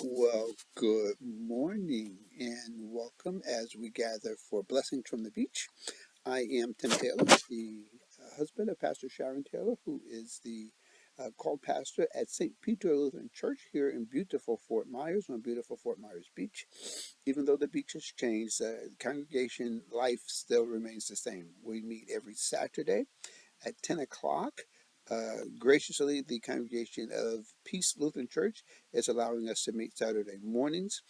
Well, good morning and welcome as we gather for Blessings from the Beach. I am Tim Taylor, the husband of Pastor Sharon Taylor, who is the called pastor at St. Peter Lutheran Church here in beautiful Fort Myers on beautiful Fort Myers Beach. Even though the beach has changed, congregation life still remains the same. We meet every Saturday at 10 o'clock. Graciously, the congregation of Peace Lutheran Church is allowing us to meet Saturday mornings.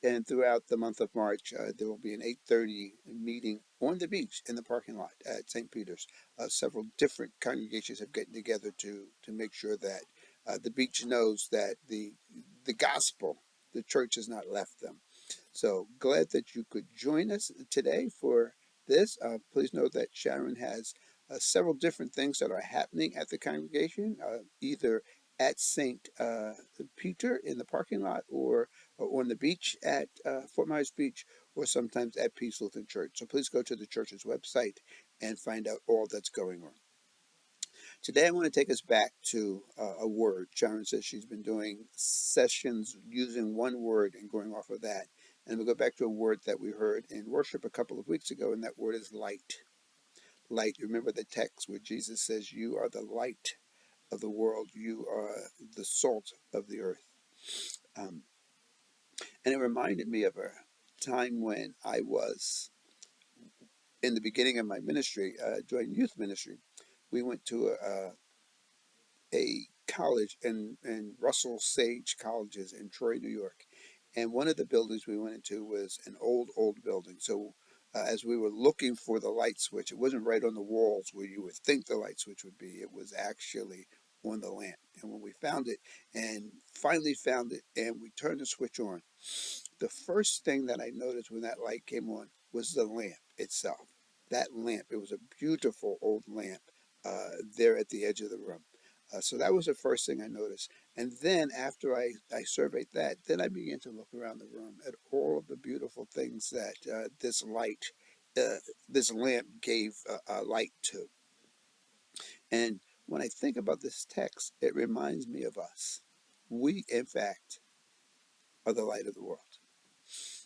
And throughout the month of March, there will be an 8:30 meeting on the beach in the parking lot at St. Peter's. Several different congregations have gotten together to make sure that the beach knows that the gospel, the church has not left them. So glad that you could join us today for this. Please know that Sharon has several different things that are happening at the congregation, either at St. Peter in the parking lot or on the beach at Fort Myers Beach, or sometimes at Peace Lutheran Church. So please go to the church's website and find out all that's going on. Today, I want to take us back to a word. Sharon says she's been doing sessions using one word and going off of that. And we'll go back to a word that we heard in worship a couple of weeks ago, and that word is light. Light. Remember the text where Jesus says, "You are the light of the world. You are the salt of the earth." Um, and it reminded me of a time when I was in the beginning of my ministry, doing youth ministry. We went to a college in Russell Sage Colleges in Troy, New York. And one of the buildings we went into was an old building. So as we were looking for the light switch, it wasn't right on the walls where you would think the light switch would be. It was actually on the lamp. And when we found it and finally found it and we turned the switch on, the first thing that I noticed when that light came on was the lamp itself. That lamp, it was a beautiful old lamp there at the edge of the room. So that was the first thing I noticed. And then after I surveyed that, then I began to look around the room at all of the beautiful things that this light, uh, this lamp gave light to. And when I think about this text, it reminds me of us. We, in fact, are the light of the world.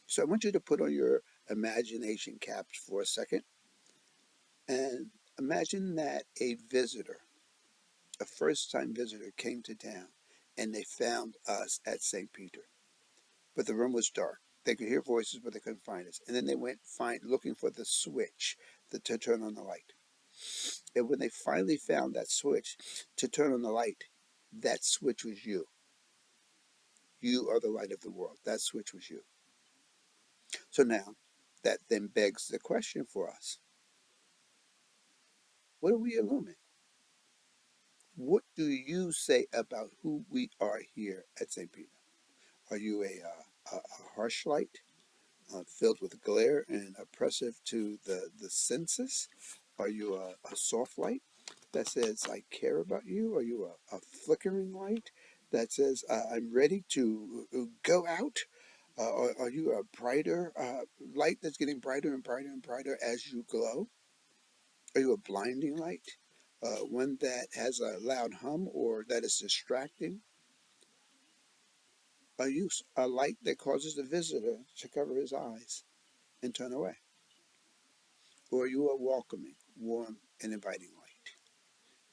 So I want you to put on your imagination caps for a second and imagine that a visitor, a first time visitor, came to town and they found us at St. Peter. But the room was dark. They could hear voices, but they couldn't find us. And then they went looking for the switch to turn on the light. And when they finally found that switch to turn on the light, that switch was you. You are the light of the world. That switch was you. So now that then begs the question for us. What do we illumine? What do you say about who we are here at St. Peter? Are you a harsh light, filled with glare and oppressive to the senses? Are you a soft light that says, I care about you? Are you a flickering light that says, I'm ready to go out? Are you a brighter light that's getting brighter and brighter and brighter as you glow? Are you a blinding light? One that has a loud hum or that is distracting? Are you a light that causes the visitor to cover his eyes and turn away? Or are you a welcoming, warm, and inviting light?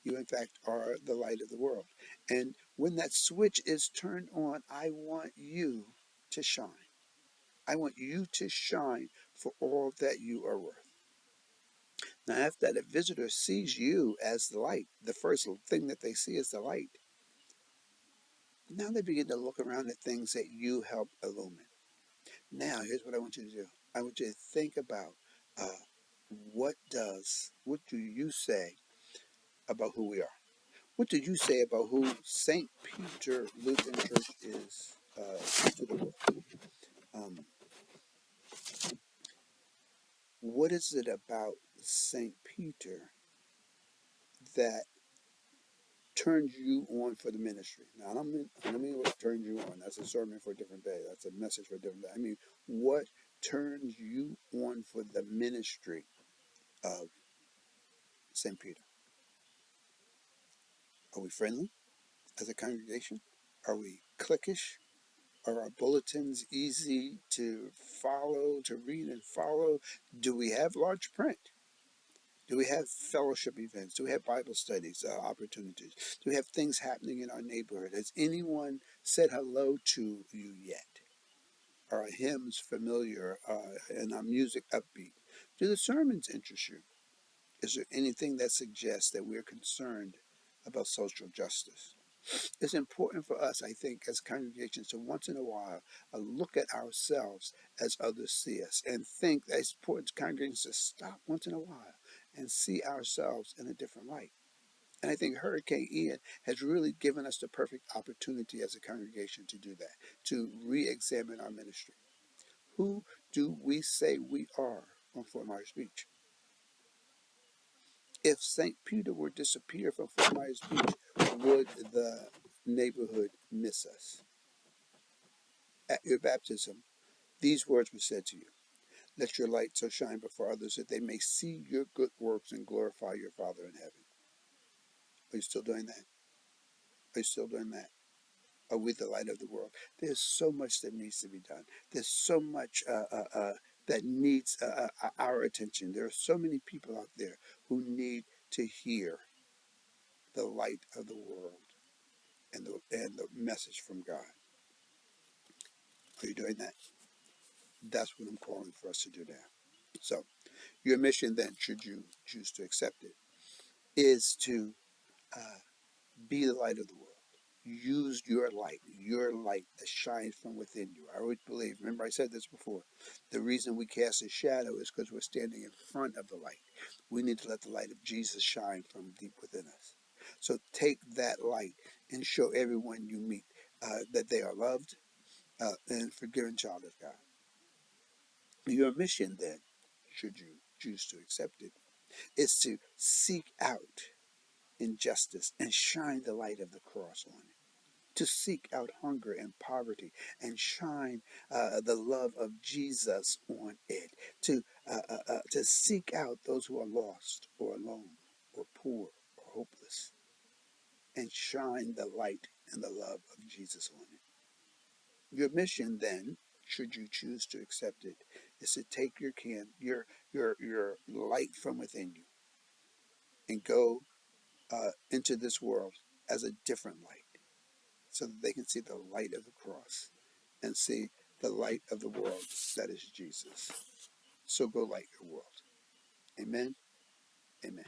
You, in fact, are the light of the world. And when that switch is turned on, I want you to shine. I want you to shine for all that you are worth. Now, after that, a visitor sees you as the light, the first thing that they see is the light. Now they begin to look around at things that you help illumine. Now, here's what I want you to do. I want you to think about uh, what do you say about who we are? What do you say about who St. Peter Lutheran Church is to the world? Um, what is it about St. Peter that turns you on for the ministry? Now, I don't mean what turns you on. That's a sermon for a different day. That's a message for a different day. I mean, what turns you on for the ministry of St. Peter? Are we friendly as a congregation? Are we cliquish? Are our bulletins easy to follow, to read and follow? Do we have large print? Do we have fellowship events? Do we have Bible studies, opportunities? Do we have things happening in our neighborhood? Has anyone said hello to you yet? Are our hymns familiar and our music upbeat? Do the sermons interest you? Is there anything that suggests that we're concerned about social justice? It's important for us, I think, as congregations to once in a while look at ourselves as others see us and think that it's important to congregations to stop once in a while and see ourselves in a different light. And I think Hurricane Ian has really given us the perfect opportunity as a congregation to do that, to re-examine our ministry. Who do we say we are on Fort Myers Beach? If St. Peter were to disappear from Fort Myers Beach, would the neighborhood miss us? At your baptism, these words were said to you. Let your light so shine before others that they may see your good works and glorify your Father in heaven. Are you still doing that? Are you still doing that? Are we the light of the world? There's so much that needs to be done. There's so much that needs our attention. There are so many people out there who need to hear the light of the world and the message from God. Are you doing that? That's what I'm calling for us to do now. So, your mission then, should you choose to accept it, is to uh, be the light of the world. Use your light that shines from within you. I always believe, remember I said this before, the reason we cast a shadow is because we're standing in front of the light. We need to let the light of Jesus shine from deep within us. So take that light and show everyone you meet that they are loved and forgiven child of God. Your mission then, should you choose to accept it, is to seek out injustice and shine the light of the cross on it. To seek out hunger and poverty and shine the love of Jesus on it. To seek out those who are lost or alone or poor or hopeless and shine the light and the love of Jesus on it. Your mission then, should you choose to accept it, is to take your light from within you and go into this world as a different light so that they can see the light of the cross and see the light of the world that is Jesus. So go light your world. Amen. Amen.